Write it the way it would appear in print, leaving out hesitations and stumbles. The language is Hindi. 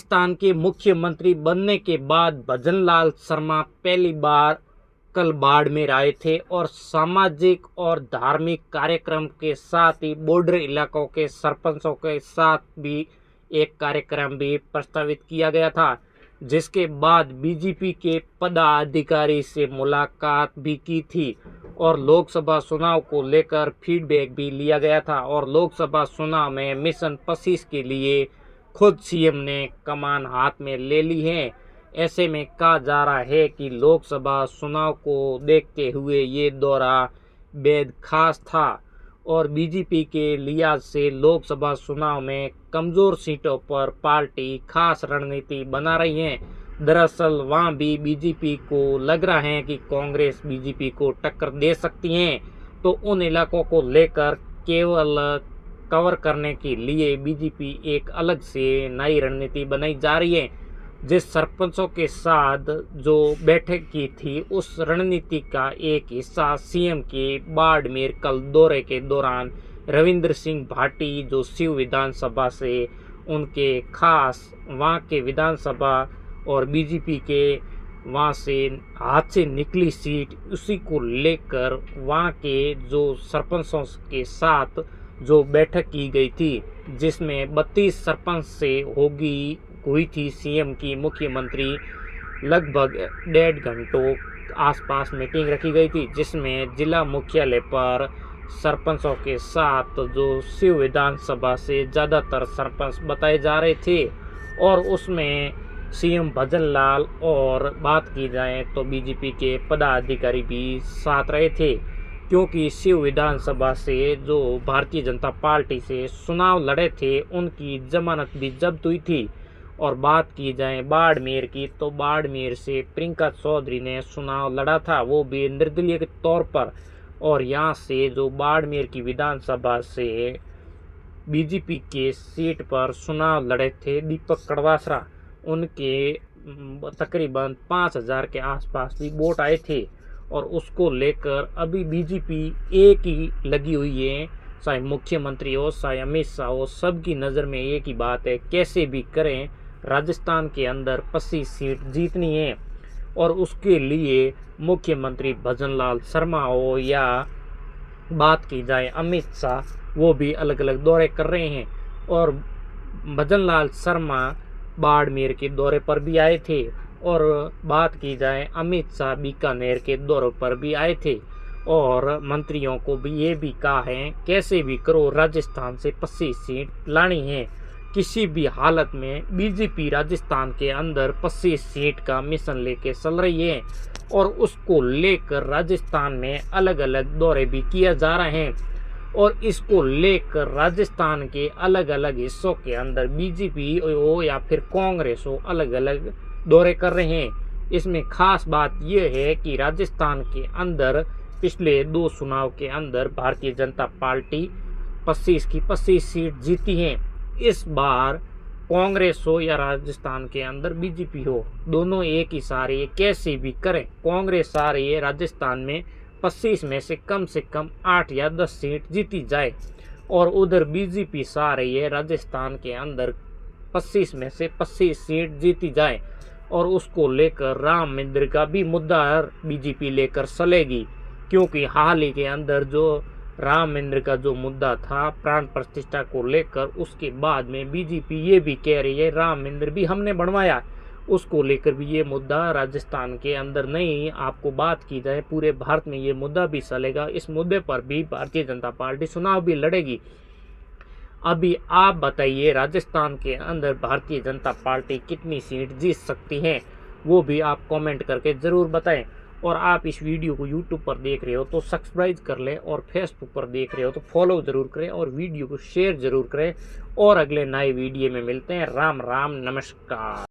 राजस्थान के मुख्यमंत्री बनने के बाद भजनलाल शर्मा पहली बार कल बाड़मेर आए थे और सामाजिक और धार्मिक कार्यक्रम के साथ ही बॉर्डर इलाकों के सरपंचों के साथ भी एक कार्यक्रम भी प्रस्तावित किया गया था, जिसके बाद बीजेपी के पदाधिकारी से मुलाकात भी की थी और लोकसभा चुनाव को लेकर फीडबैक भी लिया गया था। और लोकसभा चुनाव में मिशन 25 के लिए खुद सीएम ने कमान हाथ में ले ली है। ऐसे में कहा जा रहा है कि लोकसभा चुनाव को देखते हुए ये दौरा बेहद खास था और बीजेपी के लिहाज से लोकसभा चुनाव में कमज़ोर सीटों पर पार्टी खास रणनीति बना रही है। दरअसल वहां भी बीजेपी को लग रहा है कि कांग्रेस बीजेपी को टक्कर दे सकती है, तो उन इलाकों को लेकर केवल कवर करने के लिए बीजेपी एक अलग से नई रणनीति बनाई जा रही है। जिस सरपंचों के साथ जो बैठक की थी उस रणनीति का एक हिस्सा सीएम के बाड़मेर कल दौरे के दौरान रविंद्र सिंह भाटी जो शिव विधानसभा से उनके खास वहां के विधानसभा और बीजेपी के वहां से हाथ से निकली सीट, उसी को लेकर वहां के जो सरपंचों के साथ जो बैठक की गई थी, जिसमें 32 सरपंच से हुई थी सीएम की मुख्यमंत्री लगभग 1.5 घंटों आसपास मीटिंग रखी गई थी, जिसमें जिला मुख्यालय पर सरपंचों के साथ जो शिव विधानसभा से ज़्यादातर सरपंच बताए जा रहे थे और उसमें सीएम भजनलाल और बात की जाए तो बीजेपी के पदाधिकारी भी साथ रहे थे, क्योंकि शिव विधानसभा से जो भारतीय जनता पार्टी से चुनाव लड़े थे उनकी जमानत भी जब्त हुई थी। और बात की जाए बाड़मेर की तो बाड़मेर से प्रियंका चौधरी ने चुनाव लड़ा था, वो भी निर्दलीय के तौर पर। और यहाँ से जो बाड़मेर की विधानसभा से बीजेपी के सीट पर चुनाव लड़े थे दीपक कड़वासरा, उनके तकरीबन 5000 के आसपास भी वोट आए थे और उसको लेकर अभी बीजेपी एक ही लगी हुई है, चाहे मुख्यमंत्री हो चाहे अमित शाह हो, सबकी नज़र में एक ही बात है, कैसे भी करें राजस्थान के अंदर 25 सीट जीतनी है। और उसके लिए मुख्यमंत्री भजनलाल शर्मा हो या बात की जाए अमित शाह, वो भी अलग अलग दौरे कर रहे हैं। और भजनलाल शर्मा बाड़मेर के दौरे पर भी आए थे और बात की जाए अमित शाह बीकानेर के दौरे पर भी आए थे और मंत्रियों को भी ये भी कहा है कैसे भी करो राजस्थान से 25 सीट लानी है, किसी भी हालत में बीजेपी राजस्थान के अंदर 25 सीट का मिशन लेके चल रही है और उसको लेकर राजस्थान में अलग अलग दौरे भी किया जा रहे हैं और इसको लेकर राजस्थान के अलग अलग हिस्सों के अंदर बीजेपी हो या फिर कांग्रेस हो अलग अलग दौरे कर रहे हैं। इसमें खास बात यह है कि राजस्थान के अंदर पिछले 2 चुनाव के अंदर भारतीय जनता पार्टी 25 की 25 सीट जीती हैं। इस बार कांग्रेस हो या राजस्थान के अंदर बीजेपी हो, दोनों एक ही सारे है, कैसे भी करें कांग्रेस आ रही है राजस्थान में 25 में से कम 8 या 10 सीट जीती जाए और उधर बीजेपी आ रही है राजस्थान के अंदर 25 में से 25 सीट जीती जाए और उसको लेकर राम मंदिर का भी मुद्दा बीजेपी लेकर चलेगी, क्योंकि हाल ही के अंदर जो राम मंदिर का जो मुद्दा था प्राण प्रतिष्ठा को लेकर, उसके बाद में बीजेपी ये भी कह रही है राम मंदिर भी हमने बनवाया, उसको लेकर भी ये मुद्दा राजस्थान के अंदर नहीं, आपको बात की जाए पूरे भारत में ये मुद्दा भी चलेगा। इस मुद्दे पर भी भारतीय जनता पार्टी चुनाव भी लड़ेगी। अभी आप बताइए राजस्थान के अंदर भारतीय जनता पार्टी कितनी सीट जीत सकती है, वो भी आप कमेंट करके ज़रूर बताएं। और आप इस वीडियो को यूट्यूब पर देख रहे हो तो सब्सक्राइब कर लें और फेसबुक पर देख रहे हो तो फॉलो ज़रूर करें और वीडियो को शेयर ज़रूर करें और अगले नए वीडियो में मिलते हैं। राम राम, नमस्कार।